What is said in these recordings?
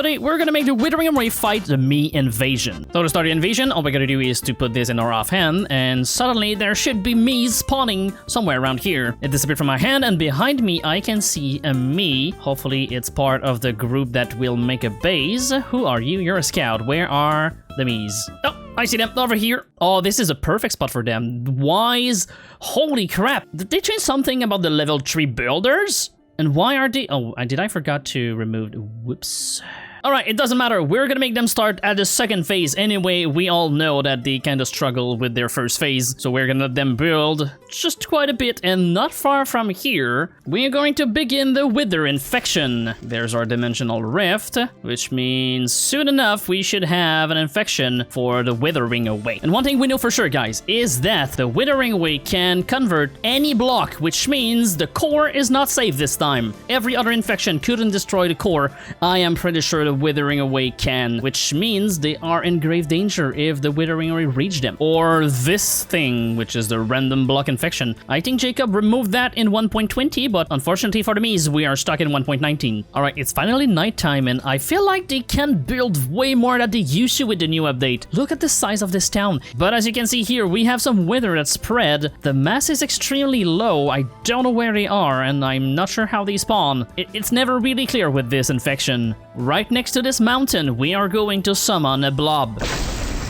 Today, we're gonna make the Withering Array fight the me invasion. So to start the invasion, all we gotta do is to put this in our offhand, and suddenly there should be me's spawning somewhere around here. It disappeared from my hand, and behind me, I can see a me. Hopefully, it's part of the group that will make a base. Who are you? You're a scout. Where are the me's? Oh, I see them over here. Oh, this is a perfect spot for them. Wise. Holy crap. Did they change something about the level 3 builders? And why are they... Oh, did I forgot to remove... Whoops. Alright, it doesn't matter. We're gonna make them start at the second phase. Anyway, we all know that they kind of struggle with their first phase. So we're gonna let them build just quite a bit. And not far from here, we are going to begin the Wither Infection. There's our Dimensional Rift, which means soon enough we should have an infection for the Withering Away. And one thing we know for sure, guys, is that the Withering Away can convert any block, which means the core is not safe this time. Every other infection couldn't destroy the core. I am pretty sure the Withering Away can, which means they are in grave danger if the Withering Away reach them. Or this thing, which is the random block infection. I think Jacob removed that in 1.20, but unfortunately for the me's, we are stuck in 1.19. Alright, it's finally nighttime, and I feel like they can build way more than they used to with the new update. Look at the size of this town. But as you can see here, we have some wither that spread. The mass is extremely low. I don't know where they are, and I'm not sure how they spawn. It's never really clear with this infection. Right next to this mountain, we are going to summon a blob.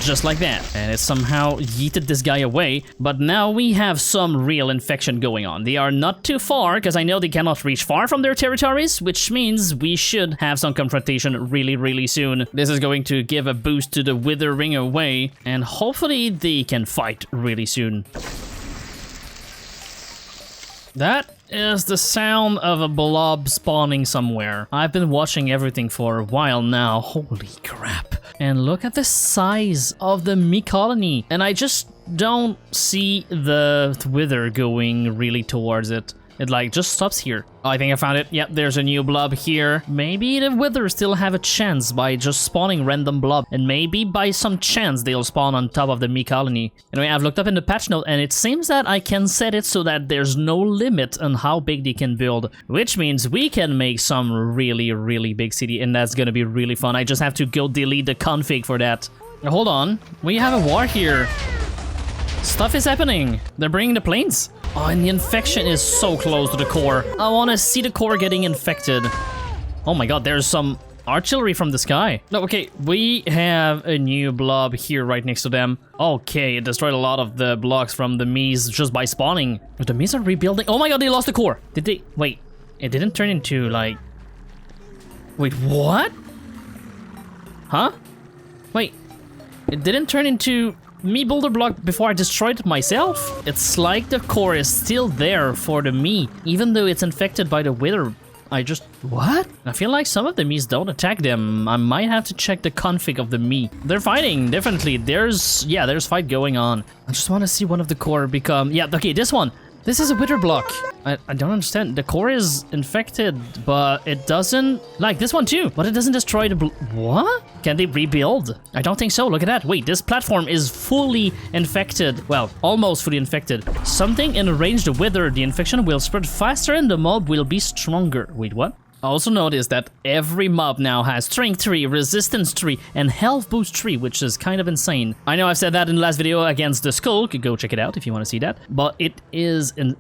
Just like that. And it somehow yeeted this guy away. But now we have some real infection going on. They are not too far, because I know they cannot reach far from their territories, which means we should have some confrontation really soon. This is going to give a boost to the Withering Away, and hopefully they can fight really soon. That is the sound of a blob spawning somewhere. I've been watching everything for a while now. Holy crap. And look at the size of the me colony. And I just don't see the wither going really towards it. It like just stops here. Oh, I think I found it. Yep, there's a new blob here. Maybe the withers still have a chance by just spawning random blob. And maybe by some chance they'll spawn on top of the me colony. Anyway, I've looked up in the patch note and it seems that I can set it so that there's no limit on how big they can build. Which means we can make some really big city, and that's gonna be really fun. I just have to go delete the config for that. Now, hold on. We have a war here. Stuff is happening. They're bringing the planes. Oh, and the infection is so close to the core. I want to see the core getting infected. Oh my god, there's some artillery from the sky. No, okay, we have a new blob here right next to them. Okay, it destroyed a lot of the blocks from the me's just by spawning. But the me's are rebuilding. Oh my god, they lost the core. Did they? Wait, it didn't turn into like... Wait, what? Huh? Wait, it didn't turn into... me boulder block before I destroyed it myself? It's like the core is still there for the me, even though it's infected by the wither. I just... What? I feel like some of the me's don't attack them. I might have to check the config of the me. They're fighting, definitely. There's fight going on. I just want to see one of the core become... Yeah, okay, this one. This is a wither block. I don't understand. The core is infected, but it doesn't... Like this one too, but it doesn't destroy the... What? Can they rebuild? I don't think so. Look at that. Wait, this platform is fully infected. Well, almost fully infected. Something in range the wither. The infection will spread faster and the mob will be stronger. Wait, what? I also noticed that every mob now has Strength 3, Resistance 3, and Health Boost 3, which is kind of insane. I know I've said that in the last video against the Sculk, go check it out if you want to see that, but it is in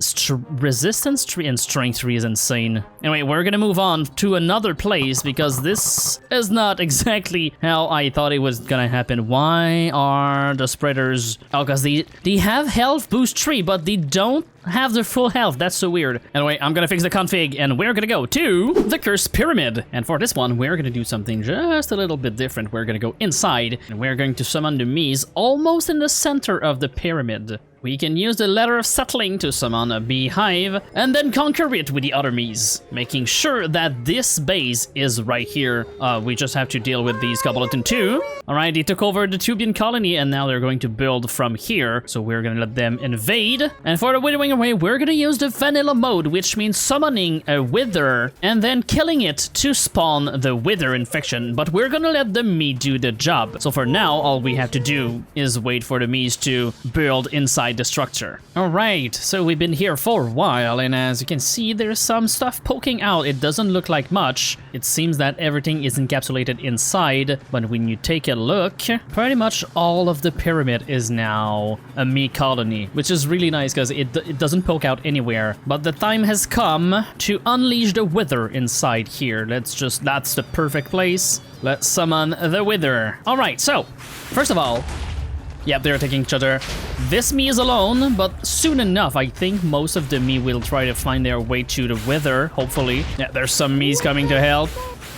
Resistance 3 and Strength 3 is insane. Anyway, we're gonna move on to another place because this is not exactly how I thought it was gonna happen. Why are the spreaders... Oh, because they have Health Boost 3, but they don't have their full health. That's so weird. Anyway, I'm gonna fix the config and we're gonna go to the Cursed Pyramid. And for this one, we're gonna do something just a little bit different. We're gonna go inside and we're going to summon the me's almost in the center of the pyramid. We can use the Ladder of Settling to summon a beehive and then conquer it with the other me's, making sure that this base is right here. We just have to deal with these Cobalatin too. Alright, they took over the Tubian colony and now they're going to build from here. So we're gonna let them invade. And for the Withering Away, we're gonna use the vanilla mode, which means summoning a wither and then killing it to spawn the wither infection. But we're gonna let the me do the job. So for now, all we have to do is wait for the me's to build inside inside the structure. Alright, so we've been here for a while, and as you can see, there's some stuff poking out. It doesn't look like much. It seems that everything is encapsulated inside, but when you take a look, pretty much all of the pyramid is now a me colony, which is really nice because it doesn't poke out anywhere. But the time has come to unleash the wither inside here. That's the perfect place. Let's summon the wither. Alright, so, first of all, yep, they're attacking each other. This me is alone, but soon enough, I think most of the me will try to find their way to the wither, hopefully. Yeah, there's some me's coming to help.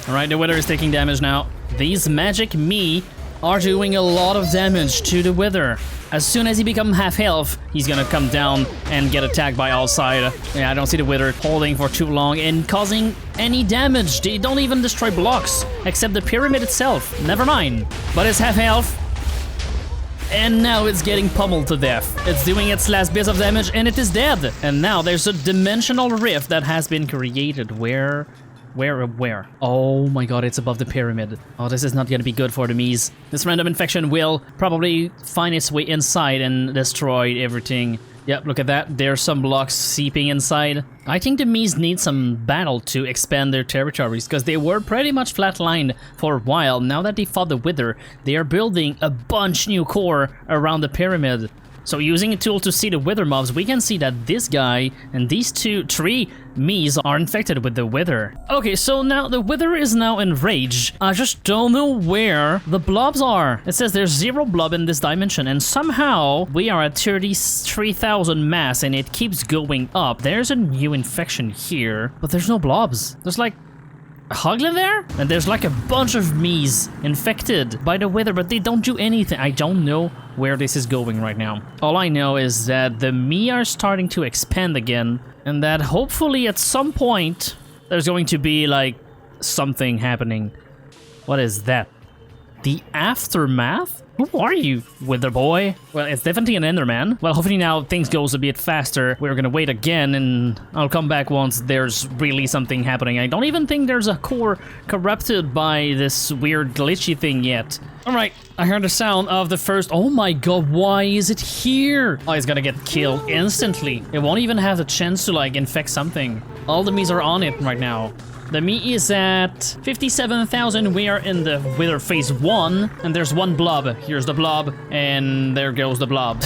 Alright, the wither is taking damage now. These magic me are doing a lot of damage to the wither. As soon as he becomes half health, he's gonna come down and get attacked by all sides. Yeah, I don't see the wither holding for too long and causing any damage. They don't even destroy blocks, except the pyramid itself. Never mind. But it's half health. And now it's getting pummeled to death. It's doing its last bit of damage and it is dead. And now there's a dimensional rift that has been created. Where? Oh my god, it's above the pyramid. Oh, this is not gonna be good for the Mies. This random infection will probably find its way inside and destroy everything. Yep, look at that. There's some blocks seeping inside. I think the Mies need some battle to expand their territories because they were pretty much flatlined for a while. Now that they fought the Wither, they are building a bunch new core around the pyramid. So using a tool to see the wither mobs, we can see that this guy and these three Mies are infected with the wither. Okay, so now the wither is now enraged. I just don't know where the blobs are. It says there's 0 blob in this dimension, and somehow we are at 33,000 mass and it keeps going up. There's a new infection here, but there's no blobs. There's like Hoglet there? And there's like a bunch of Mies infected by the wither, but they don't do anything. I don't know where this is going right now. All I know is that the me are starting to expand again, and that hopefully at some point there's going to be like something happening. What is that? The aftermath? Who are you, Wither Boy? Well, it's definitely an Enderman. Well, hopefully now things goes a bit faster. We're gonna wait again, and I'll come back once there's really something happening. I don't even think there's a core corrupted by this weird glitchy thing yet. Alright, I heard the sound of the first... Oh my god, why is it here? Oh, it's gonna get killed instantly. It won't even have the chance to, like, infect something. All the Mies are on it right now. The me is at 57,000. We are in the Wither phase 1, and there's one blob. Here's the blob, and there goes the blob.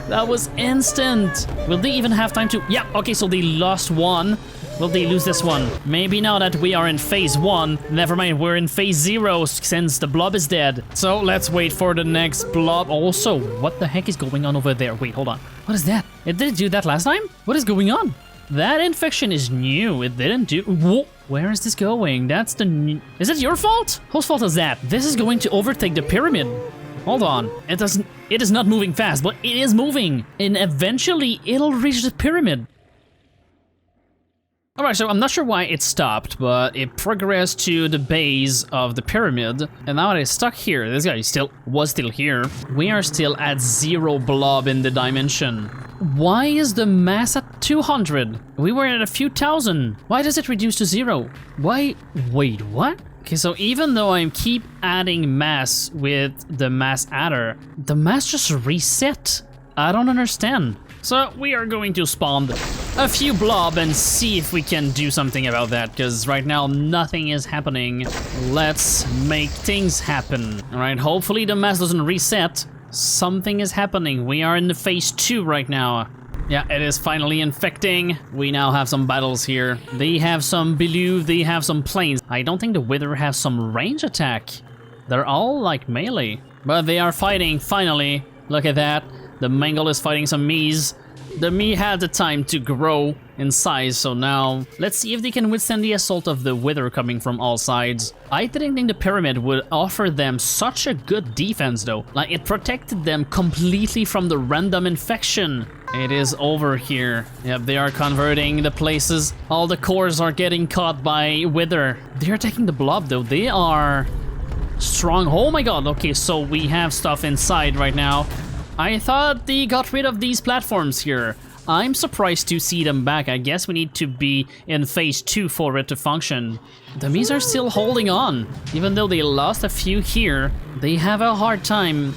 That was instant. Will they even have time to... Yeah, okay, so they lost one. Will they lose this one? Maybe now that we are in phase 1. Never mind, we're in phase 0 since the blob is dead. So let's wait for the next blob. Also, what the heck is going on over there? Wait, hold on. What is that? Did it do that last time? What is going on? That infection is new. It didn't do... Whoa. Where is this going? That's the new... Is it your fault? Whose fault is that? This is going to overtake the pyramid. Hold on. It is not moving fast, but it is moving. And eventually, it'll reach the pyramid. Alright, so I'm not sure why it stopped, but it progressed to the base of the pyramid, and now it is stuck here. This guy was still here. We are still at 0 blob in the dimension. Why is the mass at 200? We were at a few thousand. Why does it reduce to 0? Why? Wait, what? Okay, so even though I keep adding mass with the mass adder, the mass just reset. I don't understand. So we are going to spawn a few blob and see if we can do something about that, because right now nothing is happening. Let's make things happen. All right, hopefully the mass doesn't reset. Something is happening. We are in the phase 2 right now. Yeah, it is finally infecting. We now have some battles here. They have some Belue, they have some planes. I don't think the Wither has some range attack. They're all like melee, but they are fighting finally. Look at that. The Mangle is fighting some Mies. The me had the time to grow in size, so now let's see if they can withstand the assault of the Wither coming from all sides. I didn't think the pyramid would offer them such a good defense though. Like, it protected them completely from the random infection. It is over here. Yep, they are converting the places. All the cores are getting caught by Wither. They're attacking the blob though. They are strong. Oh my god, okay, so we have stuff inside right now. I thought they got rid of these platforms here. I'm surprised to see them back. I guess we need to be in phase 2 for it to function. The Mies are still holding on. Even though they lost a few here, they have a hard time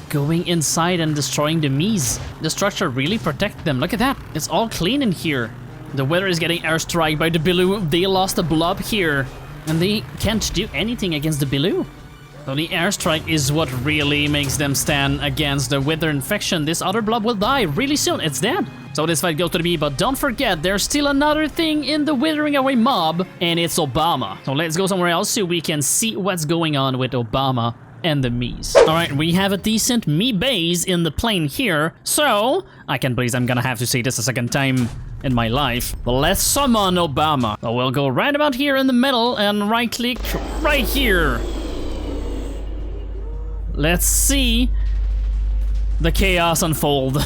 going inside and destroying the Mies. The structure really protects them. Look at that. It's all clean in here. The weather is getting airstrike by the Biloo. They lost a blob here. And they can't do anything against the Biloo. So the airstrike is what really makes them stand against the wither infection. This other blob will die really soon. It's dead. So this fight goes to the B, but don't forget, there's still another thing in the withering away mob, and it's Obama. So let's go somewhere else so we can see what's going on with Obama and the Mies. Alright, we have a decent Mii base in the plane here, so I can't believe I'm gonna have to say this a second time in my life. But let's summon Obama. So we'll go right about here in the middle and right click right here. Let's see the chaos unfold.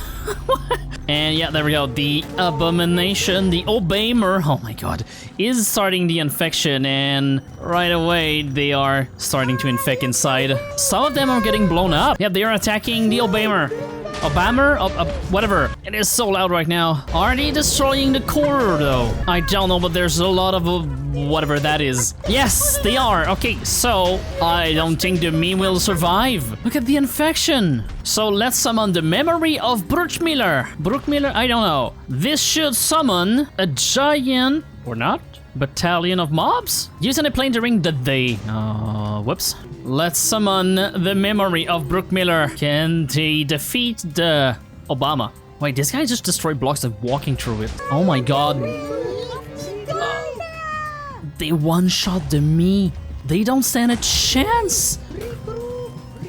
And yeah, there we go. The abomination, the Obamer, oh my god, is starting the infection, and right away they are starting to infect inside. Some of them are getting blown up. Yeah, they are attacking the Obamer. Whatever. It is so loud right now. Are they destroying the core though? I don't know, but there's a lot of whatever that is. Yes, they are. Okay, so I don't think the Mii will survive. Look at the infection. So let's summon the memory of Bruckmiller. Bruckmiller, I don't know. This should summon a giant, or not, battalion of mobs? Using a plane during the day. Whoops. Let's summon the memory of Bruckmiller. Can they defeat the Obama? Wait, this guy just destroyed blocks of walking through it. Oh my god. They one-shot the Mii. They don't stand a chance.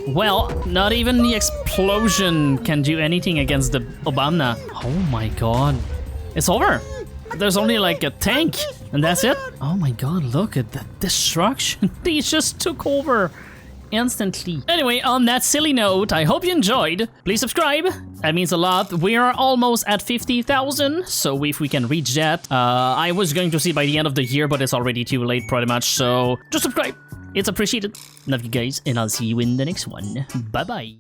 Well, not even the explosion can do anything against the Obama. Oh my god. It's over. There's only like a tank, and that's it. Oh my god, look at the destruction. They just took over instantly. Anyway, on that silly note, I hope you enjoyed. Please subscribe. That means a lot. We are almost at 50,000, so if we can reach that, I was going to see by the end of the year, but it's already too late pretty much, so just subscribe. It's appreciated. Love you guys, and I'll see you in the next one. Bye-bye.